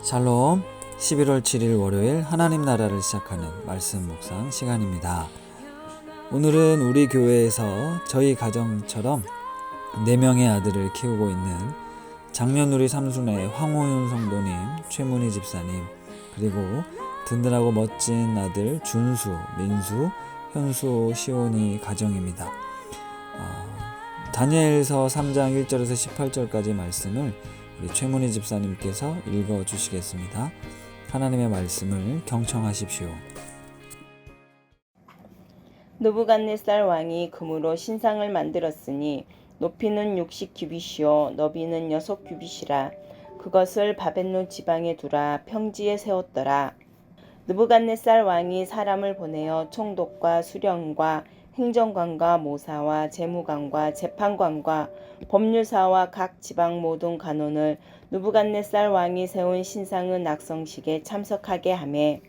샬롬. 11월 7일 월요일 하나님 나라를 시작하는 말씀 묵상 시간입니다. 오늘은 우리 교회에서 저희 가정처럼 4명의 아들을 키우고 있는 장년우리 삼순의 황호윤 성도님, 최문희 집사님, 그리고 든든하고 멋진 아들 준수, 민수, 현수, 시온이 가정입니다. 다니엘서 3장 1절에서 18절까지 말씀을 우리 최문희 집사님께서 읽어주시겠습니다. 하나님의 말씀을 경청하십시오. 느부갓네살 왕이 금으로 신상을 만들었으니 높이는 60규빗이요 너비는 6규빗이라. 그것을 바벨론 지방에 두라. 평지에 세웠더라. 느부갓네살 왕이 사람을 보내어 총독과 수령과 행정관과 모사와 재무관과 재판관과 법률사와 각 지방 모든 간원을 느부갓네살 왕이 세운 신상의 낙성식에 참석하게 하매,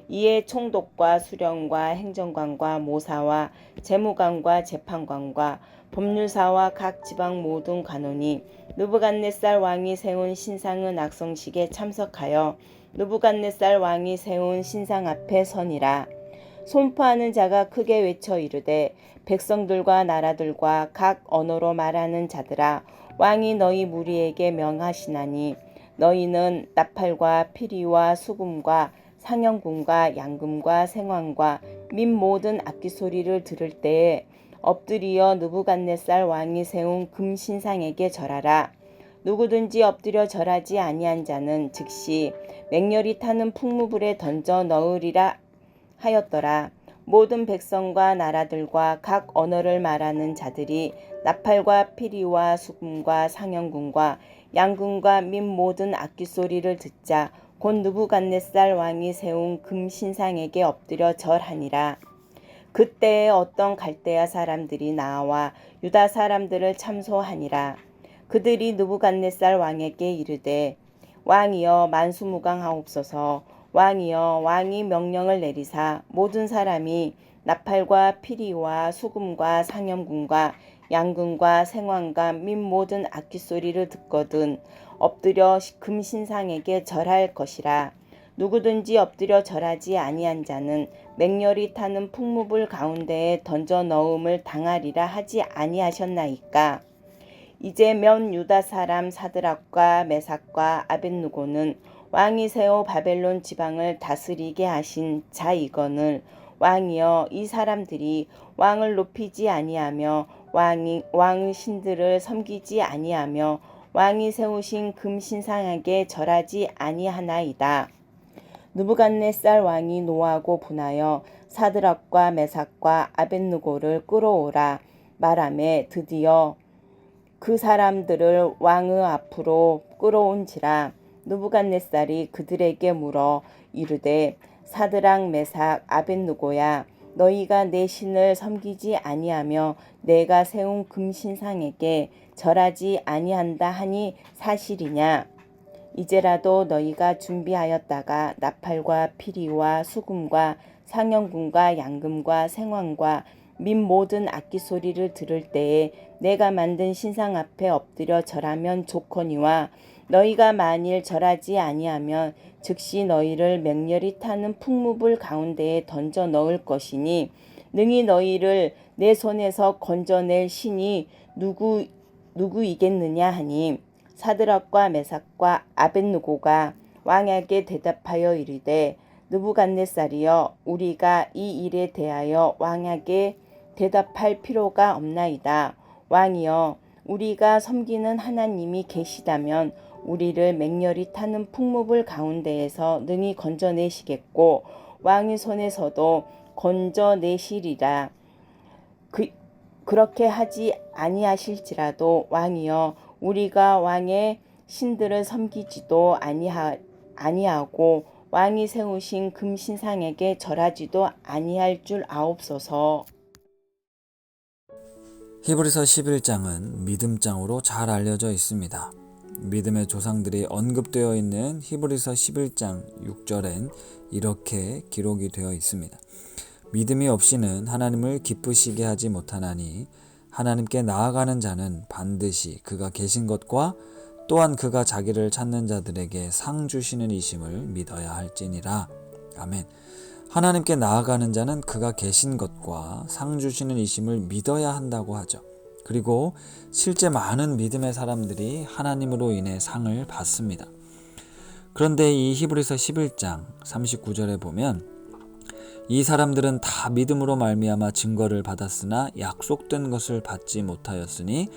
이에 총독과 수령과 행정관과 모사와 재무관과 재판관과 법률사와 각 지방 모든 간원이 느부갓네살 왕이 세운 신상의 낙성식에 참석하여 느부갓네살 왕이 세운 신상 앞에 서니라. 선포하는 자가 크게 외쳐 이르되, 백성들과 나라들과 각 언어로 말하는 자들아, 왕이 너희 무리에게 명하시나니 너희는 나팔과 피리와 수금과 상형군과 양금과 생황과 민 모든 악기 소리를 들을 때에 엎드리어 느부갓네살 왕이 세운 금신상에게 절하라. 누구든지 엎드려 절하지 아니한 자는 즉시 맹렬히 타는 풍무불에 던져 넣으리라 하였더라. 모든 백성과 나라들과 각 언어를 말하는 자들이 나팔과 피리와 수금과 상형군과 양군과 민 모든 악기 소리를 듣자 곧 느부갓네살 왕이 세운 금신상에게 엎드려 절하니라. 그때에 어떤 갈대아 사람들이 나와 유다 사람들을 참소하니라. 그들이 느부갓네살 왕에게 이르되, 왕이여 만수무강하옵소서. 왕이여 왕이 명령을 내리사 모든 사람이 나팔과 피리와 수금과 상염군과 양군과 생황과 민 모든 악기 소리를 듣거든 엎드려 금신상에게 절할 것이라. 누구든지 엎드려 절하지 아니한 자는 맹렬히 타는 풍무불 가운데에 던져 넣음을 당하리라 하지 아니하셨나이까. 이제 면 유다 사람 사드락과 메삭과 아벳느고는 왕이 세워 바벨론 지방을 다스리게 하신 자이거늘, 왕이여 이 사람들이 왕을 높이지 아니하며 왕의 신들을 섬기지 아니하며 왕이 세우신 금신상에게 절하지 아니하나이다. 느부갓네살 왕이 노하고 분하여 사드락과 메삭과 아벳느고를 끌어오라 말하매, 드디어 그 사람들을 왕의 앞으로 끌어온지라. 느부갓네살이 그들에게 물어 이르되, 사드락 메삭 아벳느고야, 너희가 내 신을 섬기지 아니하며 내가 세운 금신상에게 절하지 아니한다 하니 사실이냐? 이제라도 너희가 준비하였다가 나팔과 피리와 수금과 상형군과 양금과 생황과 민 모든 악기 소리를 들을 때에 내가 만든 신상 앞에 엎드려 절하면 좋거니와, 너희가 만일 절하지 아니하면 즉시 너희를 맹렬히 타는 풍무불 가운데에 던져 넣을 것이니, 능히 너희를 내 손에서 건져낼 신이 누구이겠느냐 하니, 사드락과 메삭과 아벳느고가 왕에게 대답하여 이르되, 느부갓네살이여, 우리가 이 일에 대하여 왕에게 대답할 필요가 없나이다. 왕이여, 우리가 섬기는 하나님이 계시다면 우리를 맹렬히 타는 풍무불 가운데에서 능히 건져내시겠고 왕의 손에서도 건져내시리라. 그렇게 하지 아니하실지라도 왕이여, 우리가 왕의 신들을 섬기지도 아니하고 왕이 세우신 금신상에게 절하지도 아니할 줄 아옵소서. 히브리서 11장은 믿음장으로 잘 알려져 있습니다. 믿음의 조상들이 언급되어 있는 히브리서 11장 6절엔 이렇게 기록이 되어 있습니다. 믿음이 없이는 하나님을 기쁘시게 하지 못하나니 하나님께 나아가는 자는 반드시 그가 계신 것과 또한 그가 자기를 찾는 자들에게 상 주시는 이심을 믿어야 할지니라. 아멘. 하나님께 나아가는 자는 그가 계신 것과 상 주시는 이심을 믿어야 한다고 하죠. 그리고 실제 많은 믿음의 사람들이 하나님으로 인해 상을 받습니다. 그런데 이 히브리서 11장 39절에 보면 이 사람들은 다 믿음으로 말미암아 증거를 받았으나 약속된 것을 받지 못하였으니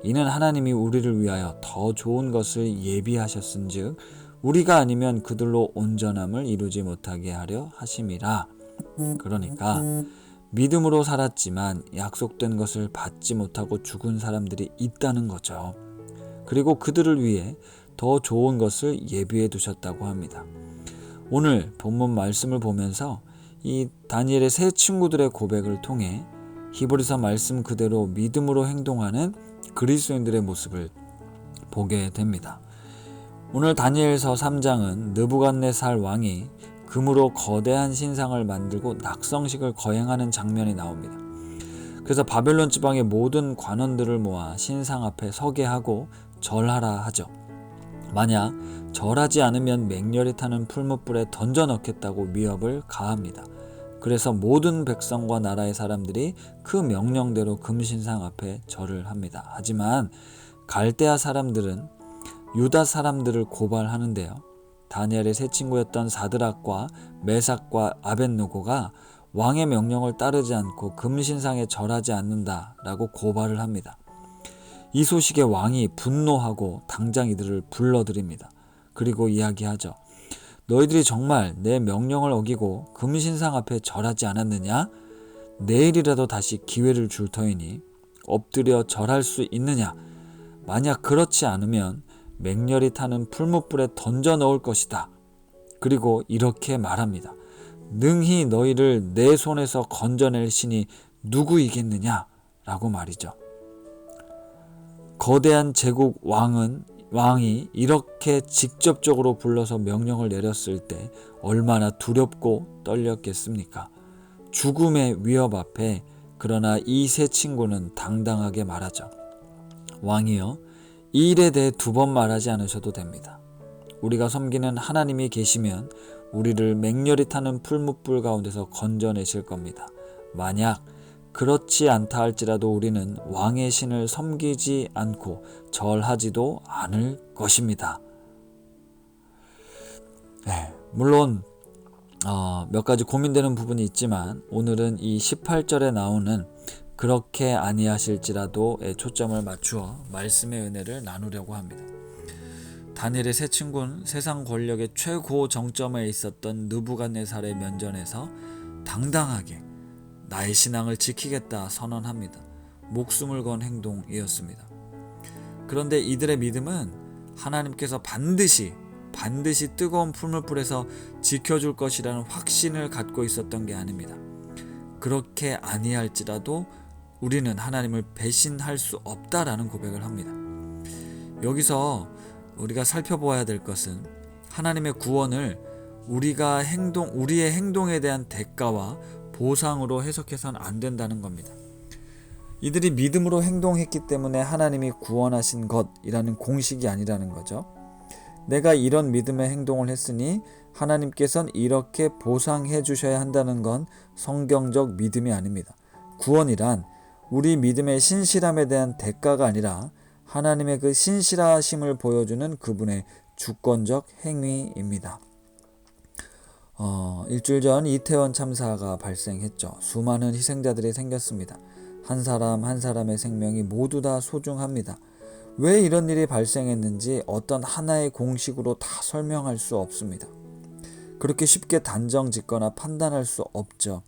이는 하나님이 우리를 위하여 더 좋은 것을 예비하셨은즉 우리가 아니면 그들로 온전함을 이루지 못하게 하려 하심이라. 그러니까 믿음으로 살았지만 약속된 것을 받지 못하고 죽은 사람들이 있다는 거죠. 그리고 그들을 위해 더 좋은 것을 예비해 두셨다고 합니다. 오늘 본문 말씀을 보면서 이 다니엘의 세 친구들의 고백을 통해 히브리서 말씀 그대로 믿음으로 행동하는 그리스도인들의 모습을 보게 됩니다. 오늘 다니엘서 3장은 느부갓네살 왕이 금으로 거대한 신상을 만들고 낙성식을 거행하는 장면이 나옵니다. 그래서 바벨론 지방의 모든 관원들을 모아 신상 앞에 서게 하고 절하라 하죠. 만약 절하지 않으면 맹렬히 타는 풀무불에 던져 넣겠다고 위협을 가합니다. 그래서 모든 백성과 나라의 사람들이 그 명령대로 금신상 앞에 절을 합니다. 하지만 갈대아 사람들은 유다 사람들을 고발하는데요. 다니엘의 세 친구였던 사드락과 메삭과 아벳느고가 왕의 명령을 따르지 않고 금신상에 절하지 않는다라고 고발을 합니다. 이 소식에 왕이 분노하고 당장 이들을 불러들입니다. 그리고 이야기하죠. 너희들이 정말 내 명령을 어기고 금신상 앞에 절하지 않았느냐? 내일이라도 다시 기회를 줄 터이니 엎드려 절할 수 있느냐? 만약 그렇지 않으면 맹렬히 타는 풀무불에 던져 넣을 것이다. 그리고 이렇게 말합니다. 능히 너희를 내 손에서 건져낼 신이 누구이겠느냐? 라고 말이죠. 거대한 제국 왕이 이렇게 직접적으로 불러서 명령을 내렸을 때 얼마나 두렵고 떨렸겠습니까? 죽음의 위협 앞에 그러나 이 세 친구는 당당하게 말하죠. 왕이여, 이 일에 대해 두 번 말하지 않으셔도 됩니다. 우리가 섬기는 하나님이 계시면 우리를 맹렬히 타는 풀무불 가운데서 건져내실 겁니다. 만약 그렇지 않다 할지라도 우리는 왕의 신을 섬기지 않고 절하지도 않을 것입니다. 물론 몇 가지 고민되는 부분이 있지만 오늘은 이 18절에 나오는 그렇게 아니하실지라도에 초점을 맞추어 말씀의 은혜를 나누려고 합니다. 다니엘의 세 친구는 세상 권력의 최고 정점에 있었던 느부갓네살의 면전에서 당당하게 나의 신앙을 지키겠다 선언합니다. 목숨을 건 행동이었습니다. 그런데 이들의 믿음은 하나님께서 반드시 뜨거운 풀무불에서 지켜줄 것이라는 확신을 갖고 있었던 게 아닙니다. 그렇게 아니할지라도 우리는 하나님을 배신할 수 없다라는 고백을 합니다. 여기서 우리가 살펴보아야 될 것은 하나님의 구원을 우리의 행동에 대한 대가와 보상으로 해석해서는 안 된다는 겁니다. 이들이 믿음으로 행동했기 때문에 하나님이 구원하신 것이라는 공식이 아니라는 거죠. 내가 이런 믿음의 행동을 했으니 하나님께서는 이렇게 보상해 주셔야 한다는 건 성경적 믿음이 아닙니다. 구원이란 우리 믿음의 신실함에 대한 대가가 아니라 하나님의 그 신실하심을 보여주는 그분의 주권적 행위입니다. 일주일 전 이태원 참사가 발생했죠. 수많은 희생자들이 생겼습니다. 한 사람 한 사람의 생명이 모두 다 소중합니다. 왜 이런 일이 발생했는지 어떤 하나의 공식으로 다 설명할 수 없습니다. 그렇게 쉽게 단정 짓거나 판단할 수 없죠.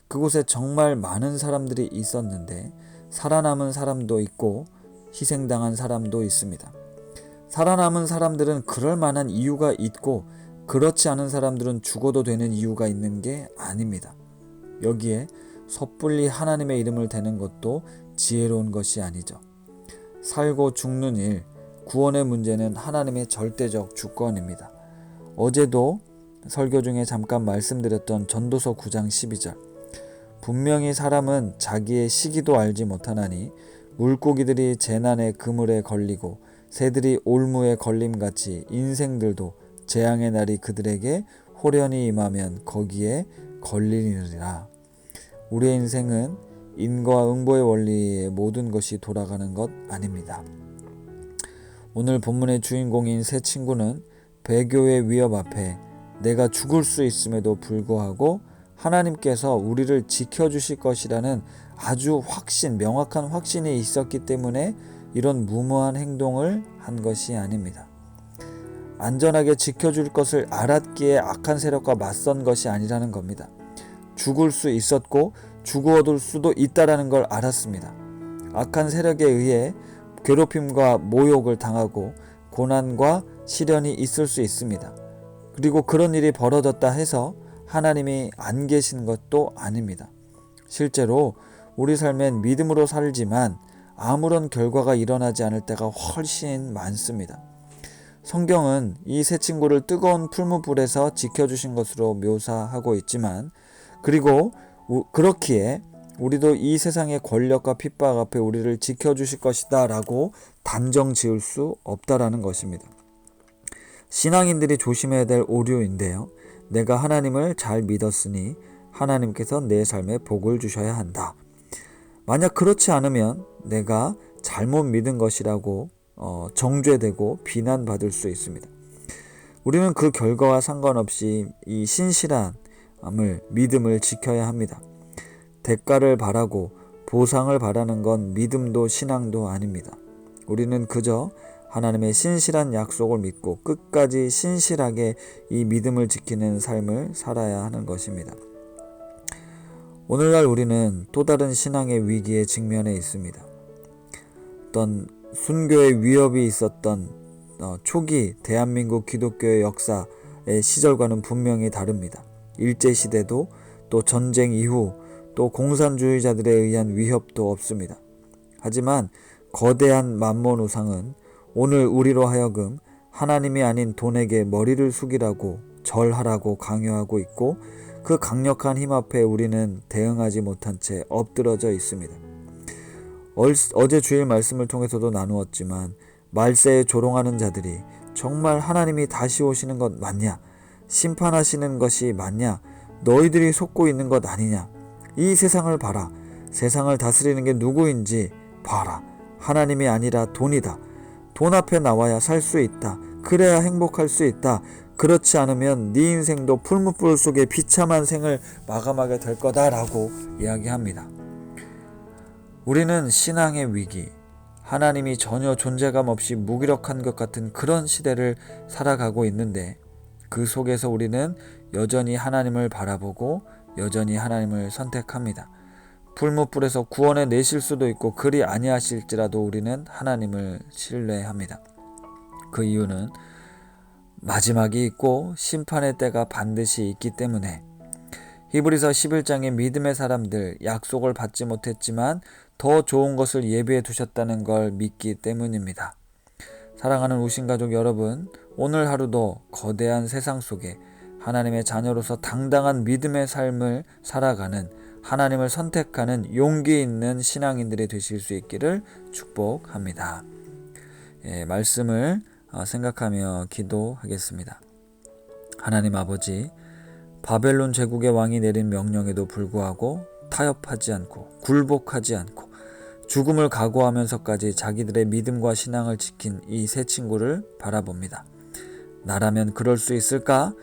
그곳에 정말 많은 사람들이 있었는데 살아남은 사람도 있고 희생당한 사람도 있습니다. 살아남은 사람들은 그럴 만한 이유가 있고 그렇지 않은 사람들은 죽어도 되는 이유가 있는 게 아닙니다. 여기에 섣불리 하나님의 이름을 대는 것도 지혜로운 것이 아니죠. 살고 죽는 일, 구원의 문제는 하나님의 절대적 주권입니다. 어제도 설교 중에 잠깐 말씀드렸던 전도서 9장 12절. 분명히 사람은 자기의 시기도 알지 못하나니 물고기들이 재난의 그물에 걸리고 새들이 올무에 걸림같이 인생들도 재앙의 날이 그들에게 호련히 임하면 거기에 걸리리라. 우리의 인생은 인과 응보의 원리에 모든 것이 돌아가는 것 아닙니다. 오늘 본문의 주인공인 새 친구는 배교의 위협 앞에 내가 죽을 수 있음에도 불구하고 하나님께서 우리를 지켜주실 것이라는 아주 명확한 확신이 있었기 때문에 이런 무모한 행동을 한 것이 아닙니다. 안전하게 지켜줄 것을 알았기에 악한 세력과 맞선 것이 아니라는 겁니다. 죽을 수 있었고 죽어둘 수도 있다라는 걸 알았습니다. 악한 세력에 의해 괴롭힘과 모욕을 당하고 고난과 시련이 있을 수 있습니다. 그리고 그런 일이 벌어졌다 해서 하나님이 안 계신 것도 아닙니다. 실제로 우리 삶엔 믿음으로 살지만 아무런 결과가 일어나지 않을 때가 훨씬 많습니다. 성경은 이 새 친구를 뜨거운 풀무불에서 지켜주신 것으로 묘사하고 있지만 그리고 그렇기에 우리도 이 세상의 권력과 핍박 앞에 우리를 지켜주실 것이다 라고 단정 지을 수 없다라는 것입니다. 신앙인들이 조심해야 될 오류인데요. 내가 하나님을 잘 믿었으니 하나님께서 내 삶에 복을 주셔야 한다. 만약 그렇지 않으면 내가 잘못 믿은 것이라고 정죄되고 비난받을 수 있습니다. 우리는 그 결과와 상관없이 이 신실함을 믿음을 지켜야 합니다. 대가를 바라고 보상을 바라는 건 믿음도 신앙도 아닙니다. 우리는 그저 하나님의 신실한 약속을 믿고 끝까지 신실하게 이 믿음을 지키는 삶을 살아야 하는 것입니다. 오늘날 우리는 또 다른 신앙의 위기에 직면해 있습니다. 어떤 순교의 위협이 있었던 초기 대한민국 기독교의 역사의 시절과는 분명히 다릅니다. 일제시대도 또 전쟁 이후 또 공산주의자들에 의한 위협도 없습니다. 하지만 거대한 만몬 우상은 오늘 우리로 하여금 하나님이 아닌 돈에게 머리를 숙이라고 절하라고 강요하고 있고 그 강력한 힘 앞에 우리는 대응하지 못한 채 엎드러져 있습니다. 어제 주일 말씀을 통해서도 나누었지만 말세에 조롱하는 자들이 정말 하나님이 다시 오시는 것 맞냐? 심판하시는 것이 맞냐? 너희들이 속고 있는 것 아니냐? 이 세상을 봐라. 세상을 다스리는 게 누구인지 봐라. 하나님이 아니라 돈이다. 돈 앞에 나와야 살 수 있다. 그래야 행복할 수 있다. 그렇지 않으면 네 인생도 풀무불 속에 비참한 생을 마감하게 될 거다라고 이야기합니다. 우리는 신앙의 위기, 하나님이 전혀 존재감 없이 무기력한 것 같은 그런 시대를 살아가고 있는데 그 속에서 우리는 여전히 하나님을 바라보고 여전히 하나님을 선택합니다. 풀무불에서 구원해 내실 수도 있고 그리 아니하실지라도 우리는 하나님을 신뢰합니다. 그 이유는 마지막이 있고 심판의 때가 반드시 있기 때문에 히브리서 11장의 믿음의 사람들 약속을 받지 못했지만 더 좋은 것을 예비해 두셨다는 걸 믿기 때문입니다. 사랑하는 우신가족 여러분, 오늘 하루도 거대한 세상 속에 하나님의 자녀로서 당당한 믿음의 삶을 살아가는 하나님을 선택하는 용기 있는 신앙인들이 되실 수 있기를 축복합니다. 말씀을 생각하며 기도하겠습니다. 하나님 아버지, 바벨론 제국의 왕이 내린 명령에도 불구하고 타협하지 않고 굴복하지 않고 죽음을 각오하면서까지 자기들의 믿음과 신앙을 지킨 이 새 친구를 바라봅니다. 나라면 그럴 수 있을까?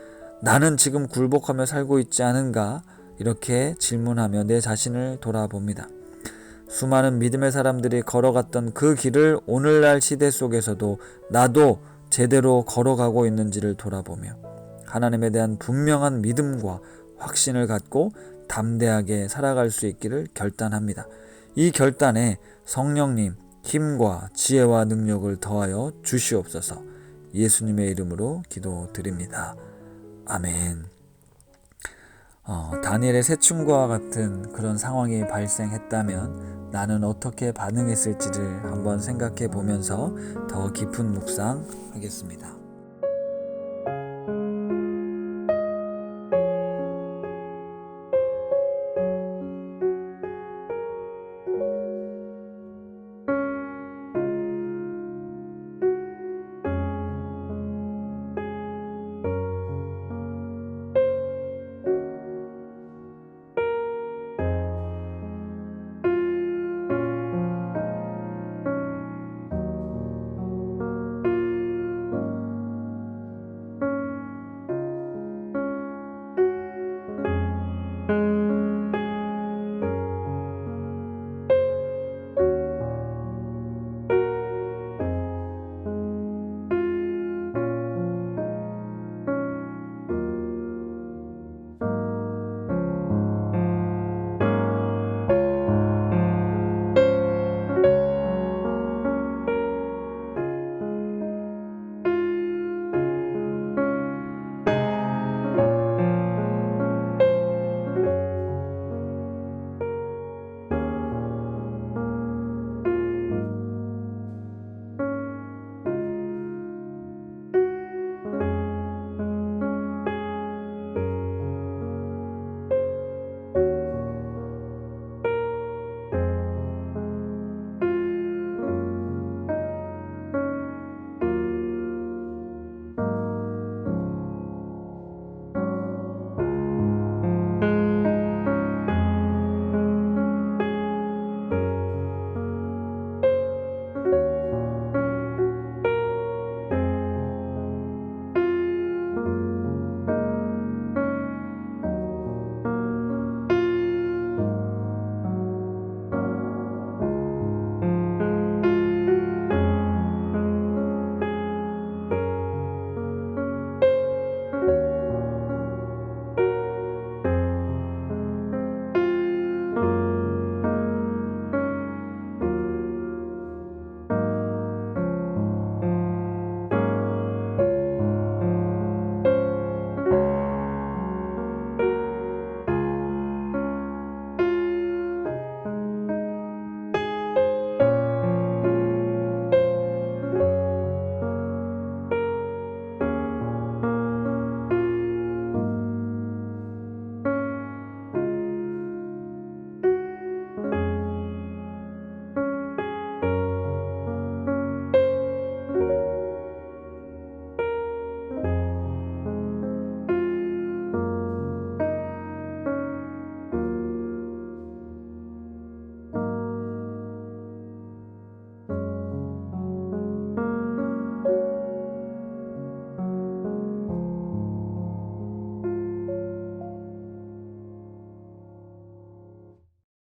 나는 지금 굴복하며 살고 있지 않은가? 이렇게 질문하며 내 자신을 돌아봅니다. 수많은 믿음의 사람들이 걸어갔던 그 길을 오늘날 시대 속에서도 나도 제대로 걸어가고 있는지를 돌아보며 하나님에 대한 분명한 믿음과 확신을 갖고 담대하게 살아갈 수 있기를 결단합니다. 이 결단에 성령님 힘과 지혜와 능력을 더하여 주시옵소서. 예수님의 이름으로 기도드립니다. 아멘. 다니엘의 새 친구와 같은 그런 상황이 발생했다면 나는 어떻게 반응했을지를 한번 생각해 보면서 더 깊은 묵상하겠습니다.